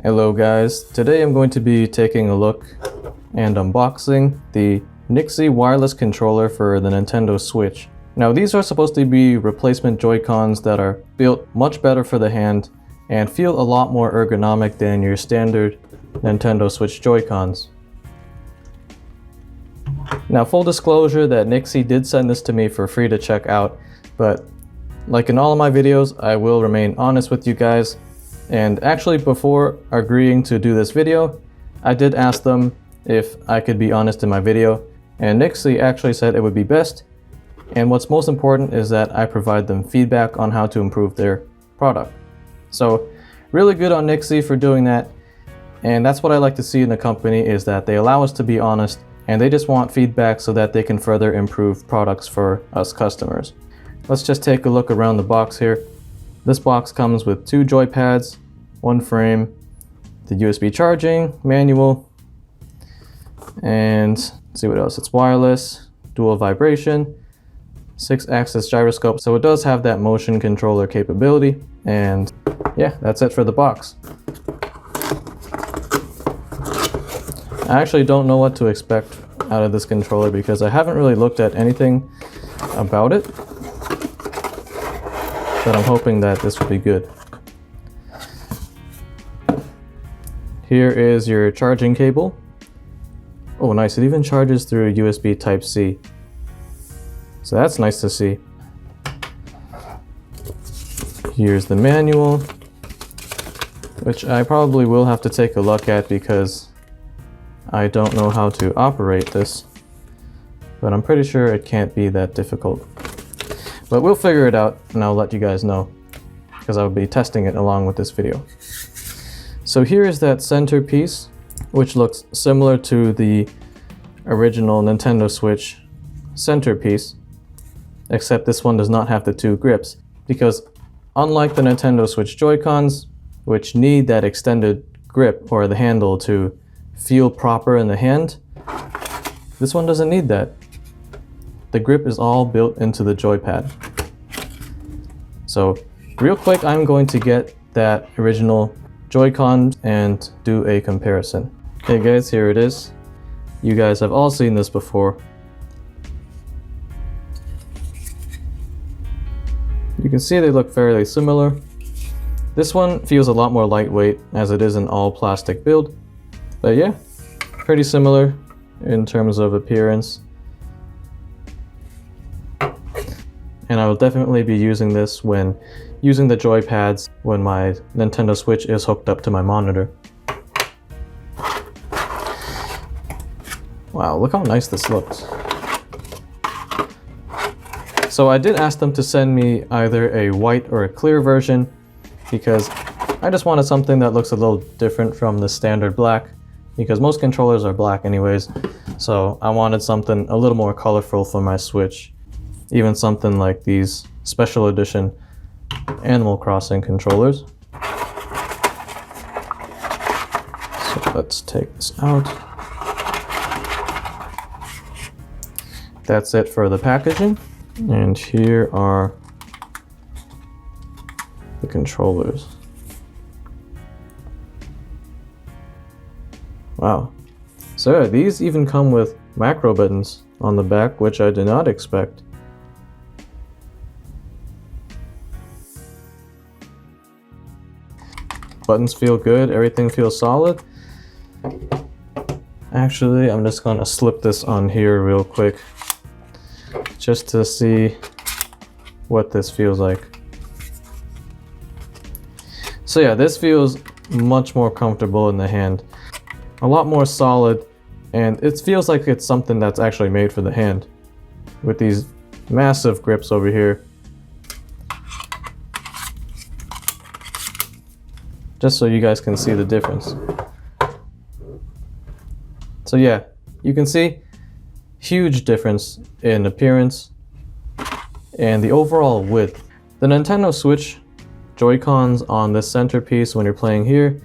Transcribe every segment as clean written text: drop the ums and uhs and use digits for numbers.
Hello guys, today I'm going to be taking a look and unboxing the NYXI Wireless controller for the Nintendo Switch. Now these are supposed to be replacement Joy-Cons that are built much better for the hand and feel a lot more ergonomic than your standard Nintendo Switch Joy-Cons. Now full disclosure that NYXI did send this to me for free to check out, but like in all of my videos, I will remain honest with you guys. And actually, before agreeing to do this video, I did ask them if I could be honest in my video, and NYXI actually said it would be best. And what's most important is that I provide them feedback on how to improve their product. So really good on NYXI for doing that. And that's what I like to see in a company, is that they allow us to be honest and they just want feedback so that they can further improve products for us customers. Let's just take a look around the box here. This box comes with 2 Joypads, 1 frame, the USB charging, manual, and let's see what else. It's wireless, dual vibration, 6-axis gyroscope, so it does have that motion controller capability. And yeah, that's it for the box. I actually don't know what to expect out of this controller because I haven't really looked at anything about it, but I'm hoping that this will be good. Here is your charging cable. Oh nice, it even charges through USB Type-C. So that's nice to see. Here's the manual, which I probably will have to take a look at because I don't know how to operate this, but I'm pretty sure it can't be that difficult. But we'll figure it out and I'll let you guys know because I'll be testing it along with this video. So here is that centerpiece, which looks similar to the original Nintendo Switch centerpiece, except this one does not have the 2 grips, because unlike the Nintendo Switch Joy-Cons, which need that extended grip or the handle to feel proper in the hand, this one doesn't need that. The grip is all built into the joypad. So real quick, I'm going to get that original Joy-Con and do a comparison. Okay guys, here it is. You guys have all seen this before. You can see they look fairly similar. This one feels a lot more lightweight as it is an all plastic build. But yeah, pretty similar in terms of appearance. And I will definitely be using this when using the Joypads when my Nintendo Switch is hooked up to my monitor. Wow, look how nice this looks. So I did ask them to send me either a white or a clear version because I just wanted something that looks a little different from the standard black, because most controllers are black anyways. So I wanted something a little more colorful for my Switch. Even something like these special edition Animal Crossing controllers. So let's take this out. That's it for the packaging. And here are the controllers. Wow. So yeah, these even come with macro buttons on the back, which I did not expect. Buttons feel good, everything feels solid. Actually, I'm just gonna slip this on here real quick just to see what this feels like. So yeah, this feels much more comfortable in the hand. A lot more solid, and it feels like it's something that's actually made for the hand. With these massive grips over here. Just so you guys can see the difference. So yeah, you can see huge difference in appearance and the overall width. The Nintendo Switch Joy-Cons on this centerpiece when you're playing here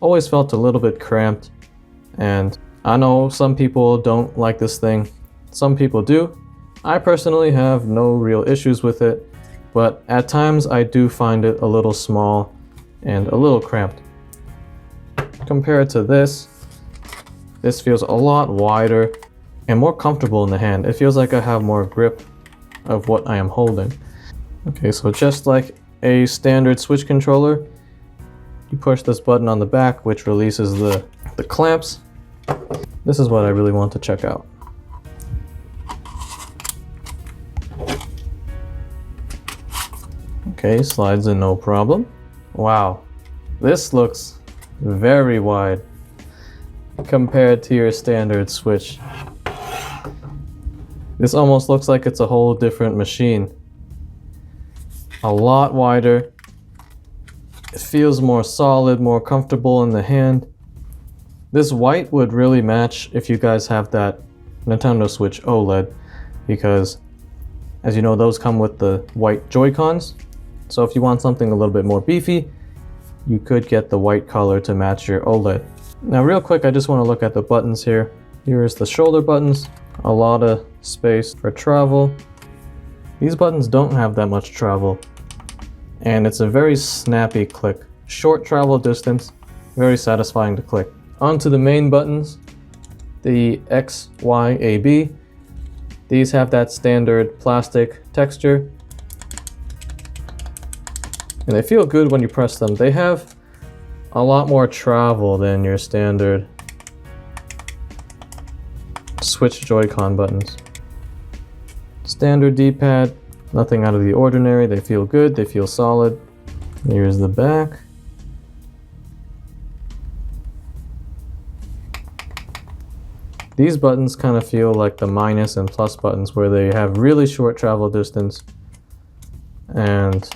always felt a little bit cramped, and I know some people don't like this thing. Some people do. I personally have no real issues with it, but at times I do find it a little small and a little cramped. compared to this feels a lot wider and more comfortable in the hand. It feels like I have more grip of what I am holding. Okay, so just like a standard Switch controller, you push this button on the back, which releases the clamps. This is what I really want to check out. Okay, slides in no problem. Wow, this looks very wide compared to your standard Switch. This almost looks like it's a whole different machine. A lot wider. It feels more solid, more comfortable in the hand. This white would really match if you guys have that Nintendo Switch OLED, because as you know, those come with the white Joy-Cons. So if you want something a little bit more beefy, you could get the white color to match your OLED. Now real quick, I just want to look at the buttons here. Here's the shoulder buttons, a lot of space for travel. These buttons don't have that much travel, and it's a very snappy click. Short travel distance, very satisfying to click. Onto the main buttons, the X, Y, A, B. These have that standard plastic texture, and they feel good when you press them. They have a lot more travel than your standard Switch Joy-Con buttons. Standard D-pad, nothing out of the ordinary. They feel good, they feel solid. Here's the back. These buttons kind of feel like the minus and plus buttons, where they have really short travel distance and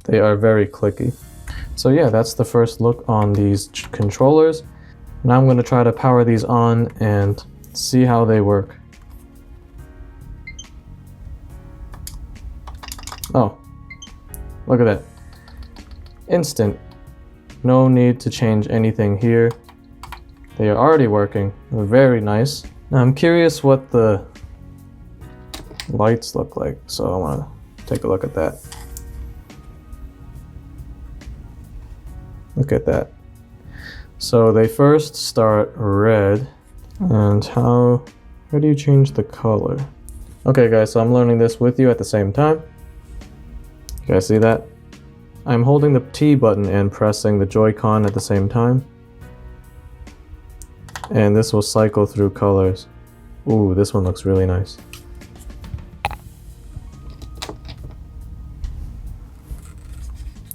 they are very clicky. So yeah, that's the first look on these controllers. Now I'm going to try to power these on and see how they work. Oh, look at that. Instant. No need to change anything here. They are already working. They're very nice. Now I'm curious what the lights look like, so I want to take a look at that. Look at that. So they first start red, and how do you change the color? Okay guys, so I'm learning this with you at the same time. You guys see that? I'm holding the T button and pressing the Joy-Con at the same time. And this will cycle through colors. Ooh, this one looks really nice.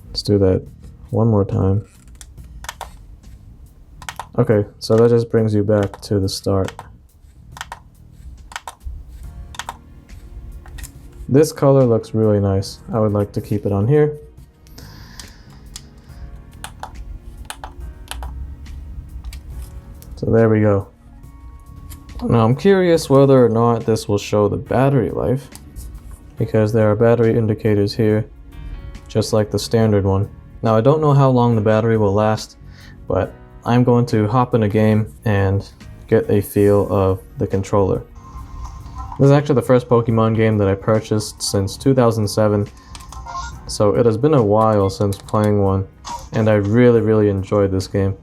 Let's do that one more time. Okay, so that just brings you back to the start. This color looks really nice. I would like to keep it on here. So there we go. Now I'm curious whether or not this will show the battery life, because there are battery indicators here, just like the standard one. Now I don't know how long the battery will last, but I'm going to hop in a game and get a feel of the controller. This is actually the first Pokemon game that I purchased since 2007, so it has been a while since playing one, and I really enjoyed this game.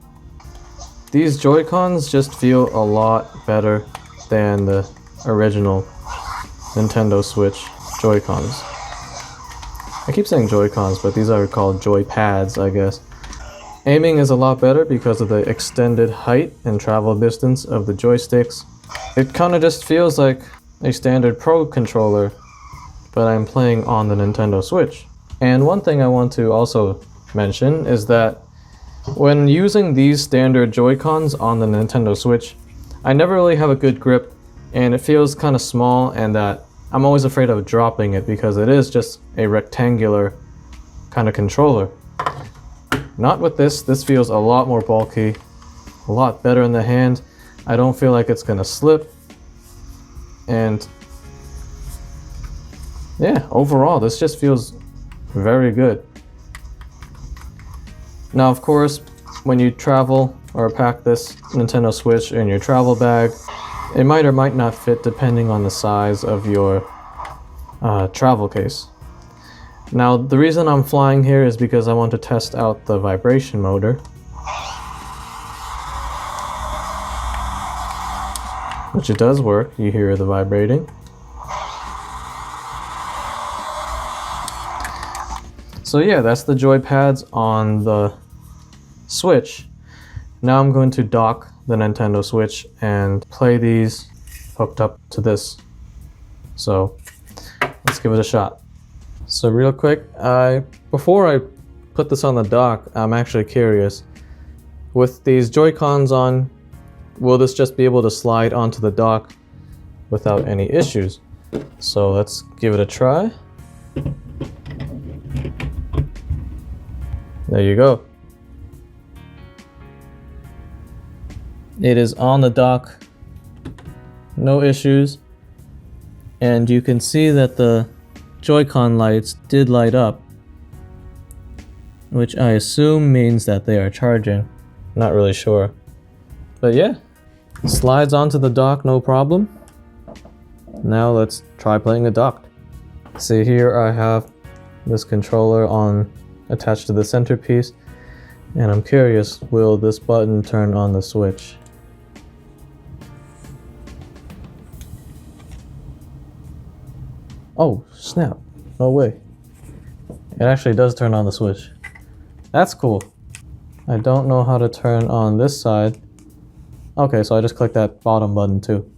These Joy-Cons just feel a lot better than the original Nintendo Switch Joy-Cons. I keep saying Joy-Cons, but these are called Joypads, I guess. Aiming is a lot better because of the extended height and travel distance of the joysticks. It kind of just feels like a standard Pro controller, but I'm playing on the Nintendo Switch. And one thing I want to also mention is that when using these standard Joy-Cons on the Nintendo Switch, I never really have a good grip, and it feels kind of small, and that I'm always afraid of dropping it because it is just a rectangular kind of controller. Not with this. This feels a lot more bulky, a lot better in the hand. I don't feel like it's gonna slip, and yeah, overall this just feels very good. Now of course, when you travel or pack this Nintendo Switch in your travel bag, it might or might not fit depending on the size of your travel case. Now the reason I'm flying here is because I want to test out the vibration motor. which it does work. You hear the vibrating. So yeah, that's the Joypads on the Switch. Now I'm going to dock the Nintendo Switch and play these hooked up to this. So let's give it a shot. So real quick, before I put this on the dock, I'm actually curious. With these Joy-Cons on, will this just be able to slide onto the dock without any issues? So let's give it a try. There you go. It is on the dock, no issues, and you can see that the Joy-Con lights did light up, which I assume means that they are charging. Not really sure. But yeah, slides onto the dock, no problem. Now let's try playing it docked. See, here I have this controller attached to the centerpiece, and I'm curious, will this button turn on the Switch? Oh, snap. No way. It actually does turn on the Switch. That's cool. I don't know how to turn on this side. Okay, so I just click that bottom button too.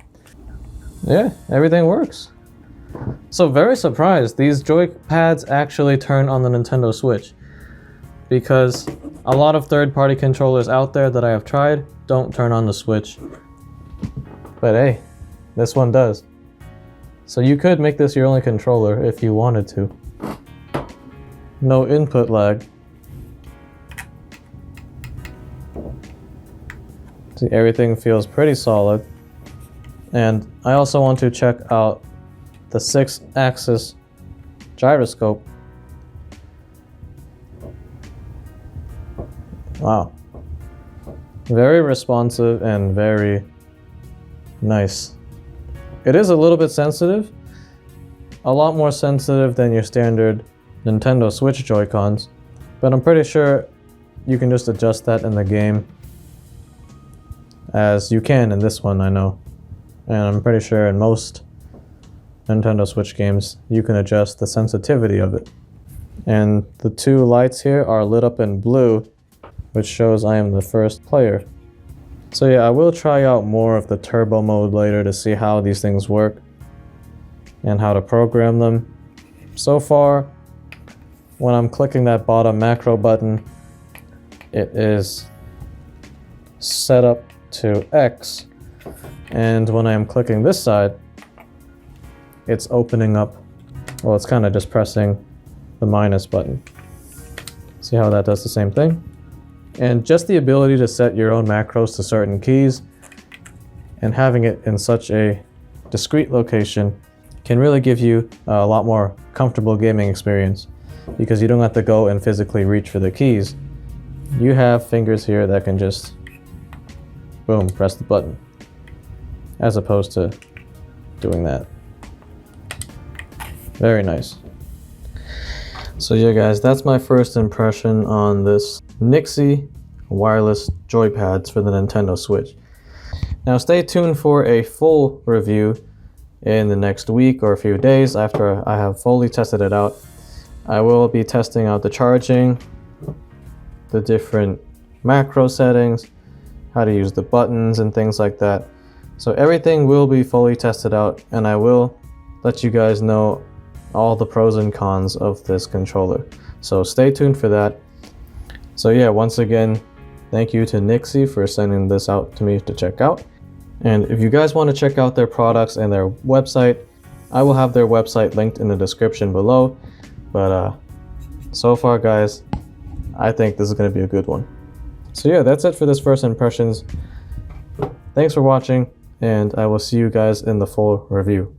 Yeah, everything works. So very surprised, these Joypads actually turn on the Nintendo Switch, because a lot of third-party controllers out there that I have tried don't turn on the Switch. But hey, this one does. So you could make this your only controller if you wanted to. No input lag. See, everything feels pretty solid. And I also want to check out the 6-axis gyroscope. Wow. Very responsive and very nice. It is a little bit sensitive. A lot more sensitive than your standard Nintendo Switch Joy-Cons. But I'm pretty sure you can just adjust that in the game, as you can in this one, I know. And I'm pretty sure in most Nintendo Switch games, you can adjust the sensitivity of it. And the two lights here are lit up in blue, which shows I am the first player. So yeah, I will try out more of the turbo mode later to see how these things work and how to program them. So far, when I'm clicking that bottom macro button, it is set up to X. And when I am clicking this side, it's opening up, well, it's kind of just pressing the minus button. See how that does the same thing? And just the ability to set your own macros to certain keys and having it in such a discrete location can really give you a lot more comfortable gaming experience, because you don't have to go and physically reach for the keys. You have fingers here that can just, boom, press the button, as opposed to doing that. Very nice. So yeah guys, that's my first impression on this NYXI Wireless Joypads for the Nintendo Switch. Now stay tuned for a full review in the next week or a few days after I have fully tested it out. I will be testing out the charging, the different macro settings, how to use the buttons and things like that. So everything will be fully tested out, and I will let you guys know all the pros and cons of this controller. So stay tuned for that. So yeah, once again, thank you to NYXI for sending this out to me to check out. And if you guys want to check out their products and their website, I will have their website linked in the description below. But so far guys, I think this is going to be a good one. So yeah, that's it for this first impressions. Thanks for watching, and I will see you guys in the full review.